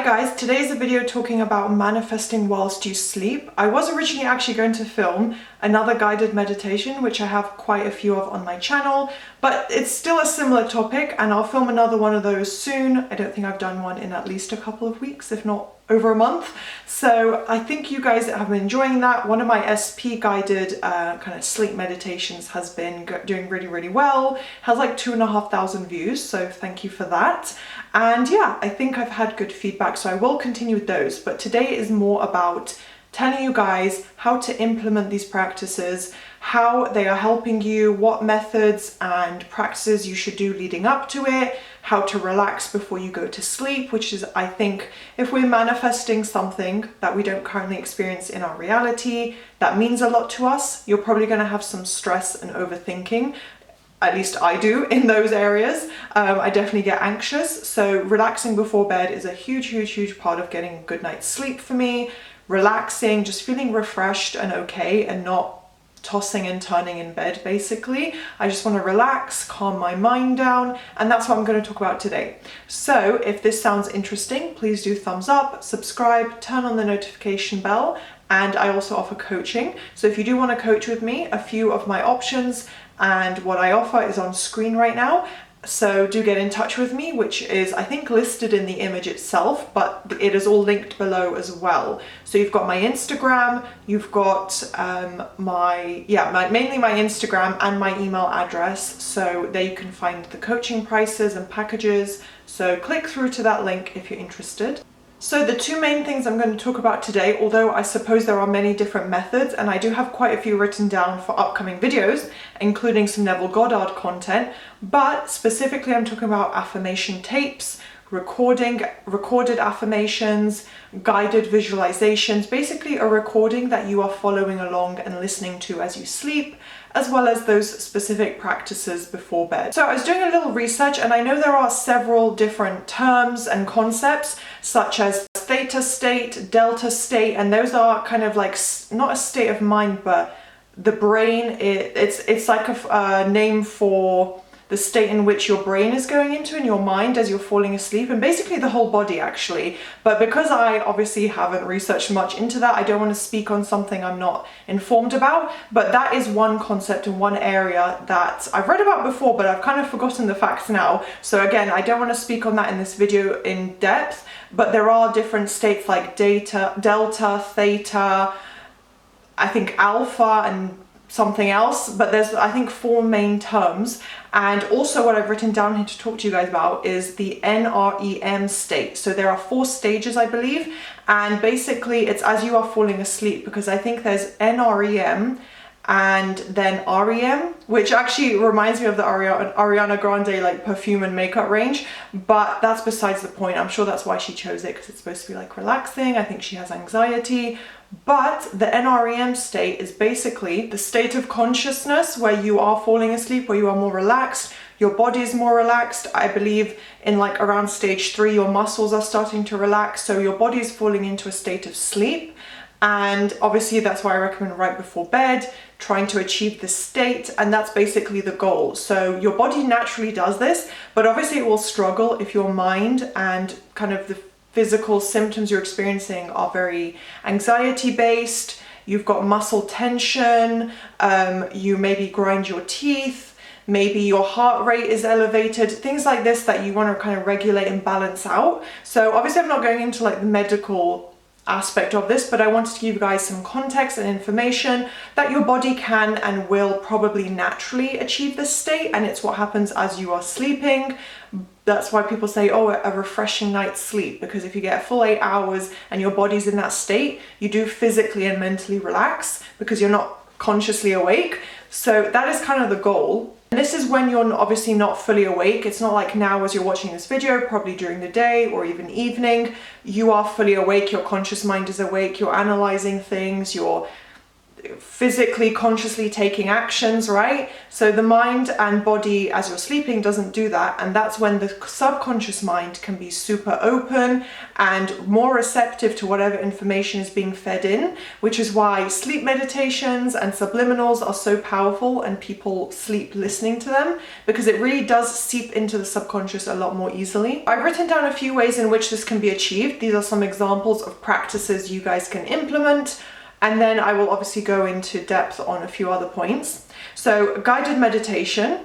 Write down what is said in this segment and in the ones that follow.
guys, today's a video talking about manifesting whilst you sleep. I was originally actually going to film another guided meditation, which I have quite a few of on my channel, but it's still a similar topic and I'll film another one of those soon. I don't think I've done one in at least a couple of weeks, if not over a month. So I think you guys have been enjoying that. One of my SP guided kind of sleep meditations has been doing really well. Has like 2,500 views, so thank you for that. And yeah, I think I've had good feedback, so I will continue with those. But today is more about telling you guys how to implement these practices, how they are helping you, what methods and practices you should do leading up to it, how to relax before you go to sleep, which is, I think, if we're manifesting something that we don't currently experience in our reality, that means a lot to us. You're probably going to have some stress and overthinking. At least I do in those areas. I definitely get anxious. So relaxing before bed is a huge part of getting a good night's sleep for me. Relaxing, just feeling refreshed and okay and not tossing and turning in bed basically. I just want to relax, calm my mind down, and that's what I'm going to talk about today. So if this sounds interesting, please do thumbs up, subscribe, turn on the notification bell, and I also offer coaching. So if you do want to coach with me, a few of my options and what I offer is on screen right now. So do get in touch with me, which is, I think, listed in the image itself, but it is all linked below as well. So you've got my Instagram, you've got mainly my Instagram and my email address. So there you can find the coaching prices and packages. So click through to that link if you're interested. So the two main things I'm going to talk about today, although I suppose there are many different methods, and I do have quite a few written down for upcoming videos, including some Neville Goddard content, but specifically I'm talking about affirmation tapes, recorded affirmations, guided visualizations, basically a recording that you are following along and listening to as you sleep, as well as those specific practices before bed. So I was doing a little research and I know there are several different terms and concepts such as theta state, delta state, and those are kind of like not a state of mind, but the brain, it's like a name for the state in which your brain is going into in your mind as you're falling asleep, and basically the whole body actually. But because I obviously haven't researched much into that, I don't want to speak on something I'm not informed about, but that is one concept in one area that I've read about before, but I've kind of forgotten the facts now. So again, I don't want to speak on that in this video in depth, but there are different states like delta, theta, I think alpha, and something else, but there's, I think, 4 main terms. And also what I've written down here to talk to you guys about is the NREM state. So there are 4 stages, I believe, and basically it's as you are falling asleep, because I think there's NREM and then REM, which actually reminds me of the Ariana Grande like perfume and makeup range, but that's besides the point. I'm sure that's why she chose it, because it's supposed to be like relaxing. I think she has anxiety. But the NREM state is basically the state of consciousness where you are falling asleep, where you are more relaxed, your body is more relaxed. I believe in like around stage 3, your muscles are starting to relax, so your body is falling into a state of sleep. And obviously that's why I recommend right before bed, trying to achieve this state, and that's basically the goal. So your body naturally does this, but obviously it will struggle if your mind and kind of the physical symptoms you're experiencing are very anxiety based. You've got muscle tension, you maybe grind your teeth, maybe your heart rate is elevated, things like this that you want to kind of regulate and balance out. So obviously I'm not going into like the medical aspect of this, but I wanted to give you guys some context and information that your body can and will probably naturally achieve this state, and it's what happens as you are sleeping. That's why people say, oh, a refreshing night's sleep, because if you get a full 8 hours and your body's in that state, you do physically and mentally relax because you're not consciously awake. So that is kind of the goal. And this is when you're obviously not fully awake. It's not like now as you're watching this video, probably during the day or even evening, you are fully awake, your conscious mind is awake, you're analyzing things, you're physically, consciously taking actions, right? So the mind and body as you're sleeping doesn't do that, and that's when the subconscious mind can be super open and more receptive to whatever information is being fed in, which is why sleep meditations and subliminals are so powerful and people sleep listening to them, because it really does seep into the subconscious a lot more easily. I've written down a few ways in which this can be achieved. These are some examples of practices you guys can implement. And then I will obviously go into depth on a few other points. So guided meditation,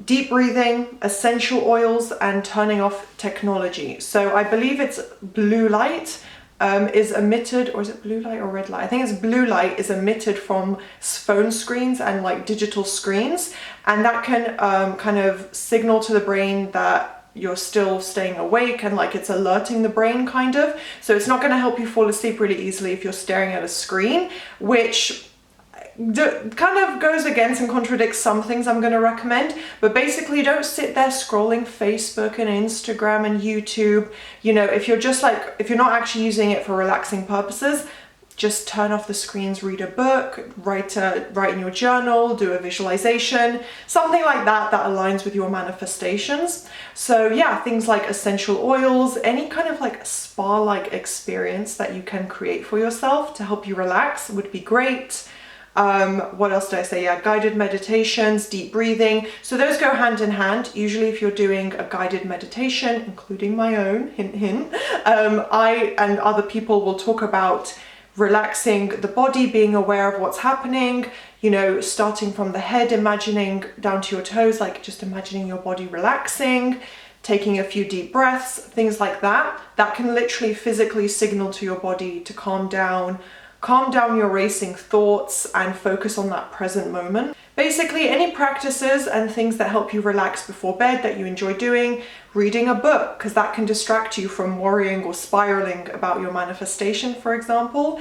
deep breathing, essential oils, and turning off technology. So I believe it's blue light is emitted, or is it blue light or red light? I think it's blue light is emitted from phone screens and like digital screens. And that can kind of signal to the brain that you're still staying awake and like it's alerting the brain kind of. So it's not going to help you fall asleep really easily if you're staring at a screen, which kind of goes against and contradicts some things I'm going to recommend. But basically, don't sit there scrolling Facebook and Instagram and YouTube. You know, if you're just like, if you're not actually using it for relaxing purposes, just turn off the screens, read a book, write in your journal, do a visualization, something like that that aligns with your manifestations. So yeah, things like essential oils, any kind of like spa-like experience that you can create for yourself to help you relax would be great. What else did I say? Yeah, guided meditations, deep breathing. So those go hand in hand. Usually if you're doing a guided meditation, including my own, hint, hint, I and other people will talk about relaxing the body, being aware of what's happening, you know, starting from the head, imagining down to your toes, like just imagining your body relaxing, taking a few deep breaths, things like that. That can literally physically signal to your body to calm down your racing thoughts and focus on that present moment. Basically, any practices and things that help you relax before bed that you enjoy doing, reading a book, because that can distract you from worrying or spiraling about your manifestation, for example.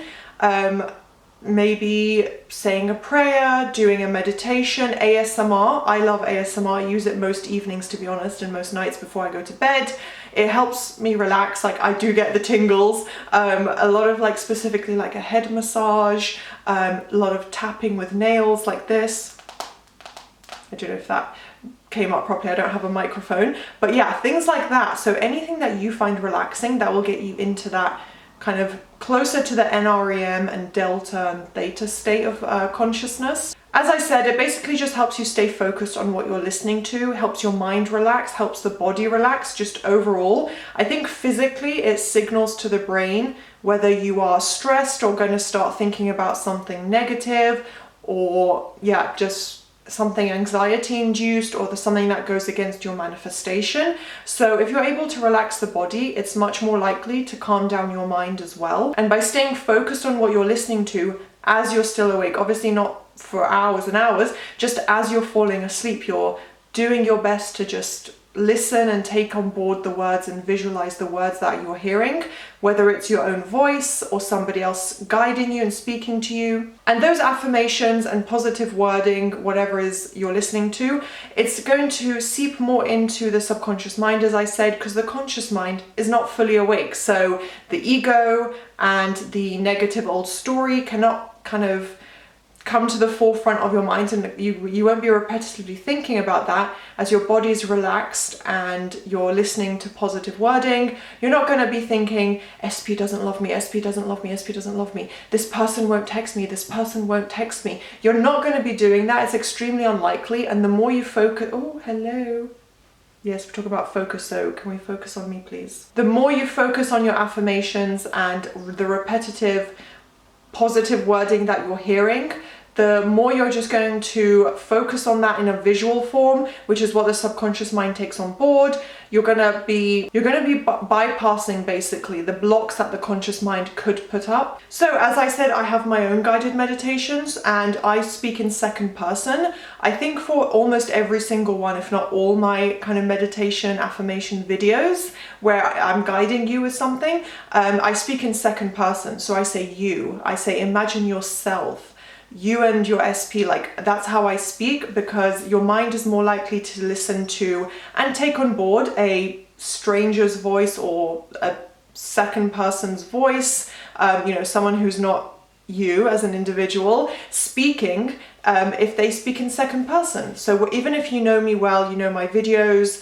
Maybe saying a prayer, doing a meditation, ASMR. I love ASMR. I use it most evenings, to be honest, and most nights before I go to bed. It helps me relax. Like, I do get the tingles. A lot of like specifically like a head massage, a lot of tapping with nails like this. I don't know if that came up properly. I don't have a microphone, but yeah, things like that. So anything that you find relaxing that will get you into that kind of closer to the NREM and delta and theta state of consciousness. As I said, it basically just helps you stay focused on what you're listening to, helps your mind relax, helps the body relax, just overall. I think physically it signals to the brain whether you are stressed or going to start thinking about something negative, or yeah, just something anxiety induced, or something that goes against your manifestation. So if you're able to relax the body, it's much more likely to calm down your mind as well. And by staying focused on what you're listening to as you're still awake, obviously not for hours and hours, just as you're falling asleep, you're doing your best to just listen and take on board the words and visualize the words that you're hearing, whether it's your own voice or somebody else guiding you and speaking to you. And those affirmations and positive wording, whatever is you're listening to, it's going to seep more into the subconscious mind, as I said, because the conscious mind is not fully awake. So the ego and the negative old story cannot kind of come to the forefront of your mind, and you won't be repetitively thinking about that. As your body's relaxed and you're listening to positive wording, you're not going to be thinking, SP doesn't love me, SP doesn't love me, SP doesn't love me, this person won't text me, this person won't text me. You're not going to be doing that. It's extremely unlikely. And the more you focus, oh, hello. Yes, we talk about focus, so can we focus on me, please? The more you focus on your affirmations and the repetitive positive wording that you're hearing, the more you're just going to focus on that in a visual form, which is what the subconscious mind takes on board. You're gonna be bypassing basically the blocks that the conscious mind could put up. So as I said, I have my own guided meditations and I speak in second person. I think for almost every single one, if not all my kind of meditation affirmation videos where I'm guiding you with something, I speak in second person. So I say you, I say imagine yourself, you and your SP, like that's how I speak, because your mind is more likely to listen to and take on board a stranger's voice or a second person's voice, you know, someone who's not you as an individual speaking if they speak in second person. So even if you know me well, you know my videos,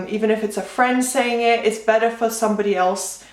even if it's a friend saying it, it's better for somebody else,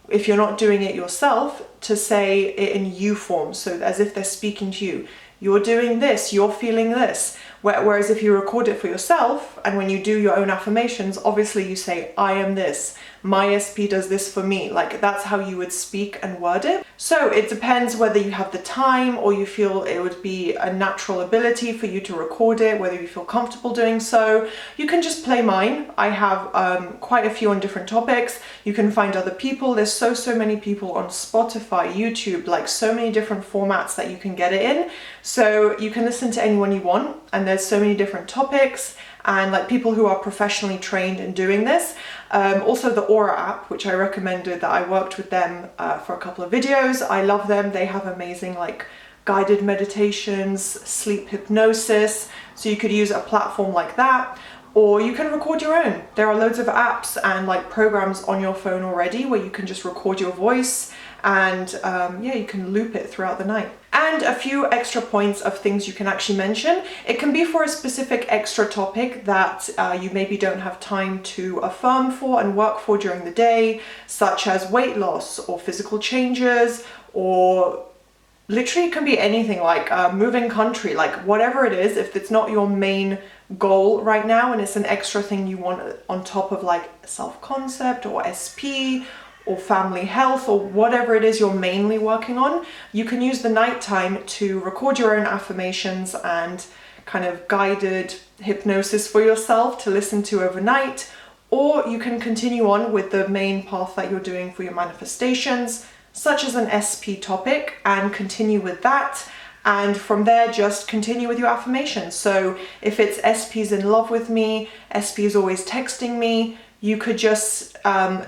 if you're not doing it yourself, to say it in you form, so as if they're speaking to you. You're doing this, you're feeling this. Whereas if you record it for yourself, and when you do your own affirmations, obviously you say, I am this, my SP does this for me. Like, that's how you would speak and word it. So it depends whether you have the time or you feel it would be a natural ability for you to record it, whether you feel comfortable doing so. You can just play mine. I have quite a few on different topics. You can find other people. There's so many people on Spotify, YouTube, like so many different formats that you can get it in. So you can listen to anyone you want, and there's so many different topics and like people who are professionally trained in doing this. Also the Aura app, which I recommended, that I worked with them for a couple of videos. I love them. They have amazing like guided meditations, sleep hypnosis. So you could use a platform like that, or you can record your own. There are loads of apps and like programs on your phone already where you can just record your voice, and yeah, you can loop it throughout the night. And a few extra points of things you can actually mention. It can be for a specific extra topic that you maybe don't have time to affirm for and work for during the day, such as weight loss or physical changes, or literally it can be anything, like moving country, like whatever it is. If it's not your main goal right now and it's an extra thing you want on top of like self-concept or SP or family health or whatever it is you're mainly working on, you can use the nighttime to record your own affirmations and kind of guided hypnosis for yourself to listen to overnight. Or you can continue on with the main path that you're doing for your manifestations, such as an SP topic, and continue with that. And from there, just continue with your affirmations. So if it's SP's in love with me, SP is always texting me, you could just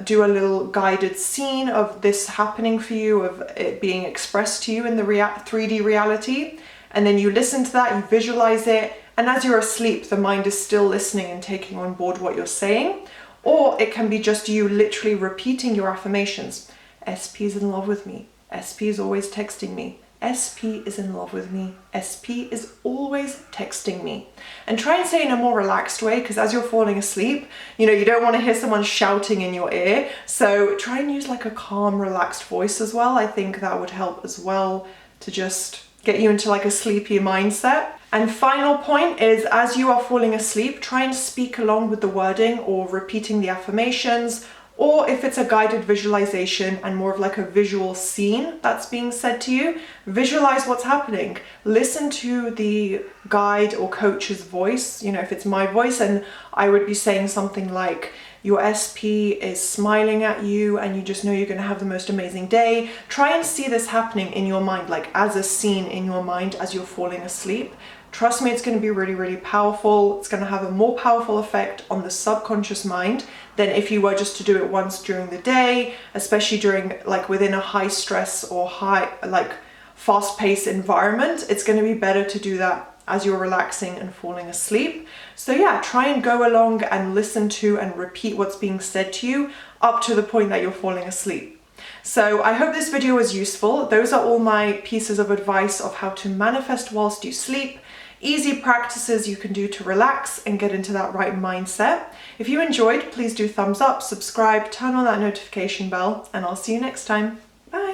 do a little guided scene of this happening for you, of it being expressed to you in the 3D reality. And then you listen to that, you visualize it, and as you're asleep, the mind is still listening and taking on board what you're saying. Or it can be just you literally repeating your affirmations. SP is in love with me. SP is always texting me. SP is in love with me. SP is always texting me. And try and say it in a more relaxed way, because as you're falling asleep, you know, you don't want to hear someone shouting in your ear. So try and use like a calm, relaxed voice as well. I think that would help as well to just get you into like a sleepy mindset. And final point is, as you are falling asleep, try and speak along with the wording or repeating the affirmations. Or if it's a guided visualization and more of like a visual scene that's being said to you, visualize what's happening. Listen to the guide or coach's voice. You know, if it's my voice and I would be saying something like, your SP is smiling at you and you just know you're going to have the most amazing day. Try and see this happening in your mind, like as a scene in your mind as you're falling asleep. Trust me, it's going to be really powerful. It's going to have a more powerful effect on the subconscious mind than if you were just to do it once during the day, especially during like within a high stress or high like fast paced environment. It's going to be better to do that as you're relaxing and falling asleep. So yeah, try and go along and listen to and repeat what's being said to you up to the point that you're falling asleep. So I hope this video was useful. Those are all my pieces of advice of how to manifest whilst you sleep. Easy practices you can do to relax and get into that right mindset. If you enjoyed, please do thumbs up, subscribe, turn on that notification bell, and I'll see you next time. Bye.